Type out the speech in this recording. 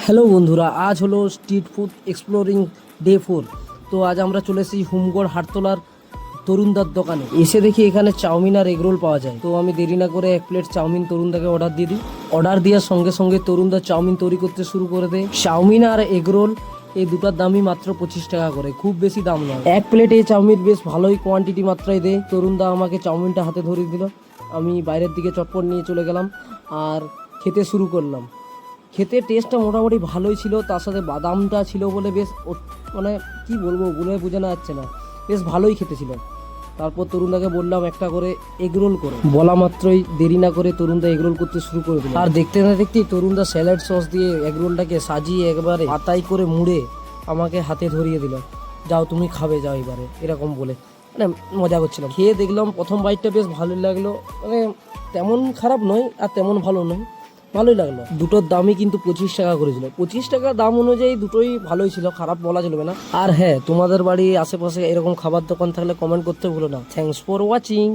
Hello বন্ধুরা, আজ হলো স্ট্রিট ফুড এক্সপ্লোরিং ডে 4। তো আজ আমরা চলে এসেছি হুমগড় হাটতলার তরুণদার দোকানে। এসে দেখি এখানে চাউমিন আর এগরোল পাওয়া যায়। তো আমি দেরি না করে 1 প্লেট চাউমিন তরুণদাকে অর্ডার দিয়ে দিই। অর্ডার দেওয়ার সঙ্গে সঙ্গে তরুণদা চাউমিন তৈরি করতে শুরু করে দেয়। চাউমিন আর এগরোল এই দুটার দামই মাত্র 25 টাকা করে, খুব বেশি দাম নয়। 1 প্লেটে চাউমিন বেশ ভালোই কোয়ান্টিটি মাত্রায় দেয়। তরুণদা আমাকে চাউমিনটা হাতে ধরিয়ে দিল, আমি বাইরের দিকে চটপট নিয়ে চলে গেলাম আর খেতে শুরু করলাম। খেতে টেস্টটা মোটামুটি ভালোই ছিল, তার সাথে বাদামটা ছিল বলে বেশ মানে কি বলবো, বলে বোঝানো যাচ্ছে না, বেশ ভালোই খেতে ছিল। তারপর তরুণদাকে বললাম একটা করে এগরোল করে। বলা মাত্রই দেরি না করে তরুণদা এগরোল করতে শুরু করে দিল। আর দেখতে না দেখতেই তরুণদা স্যালাড সস দিয়ে এগরোলটাকে সাজিয়ে একবারে পাতায় করে মুড়ে আমাকে হাতে ধরিয়ে দিল, যাও তুমি খাবে যাও এবারে, এরকম বলে মানে মজা করছিলাম। খেয়ে দেখলাম প্রথম বাইটটা বেশ ভালোই লাগলো, মানে তেমন খারাপ নয় আর তেমন ভালো নয়, ভালোই লাগলো। দুটোর দামই কিন্তু 25 টাকা করেছিল। 25 টাকা দাম অনুযায়ী দুটোই ভালোই ছিল, খারাপ বলা চলবে না। আর হ্যাঁ, তোমাদের বাড়ির আশেপাশে এরকম খাবার দোকান থাকলে কমেন্ট করতে ভুলো না। Thanks for watching.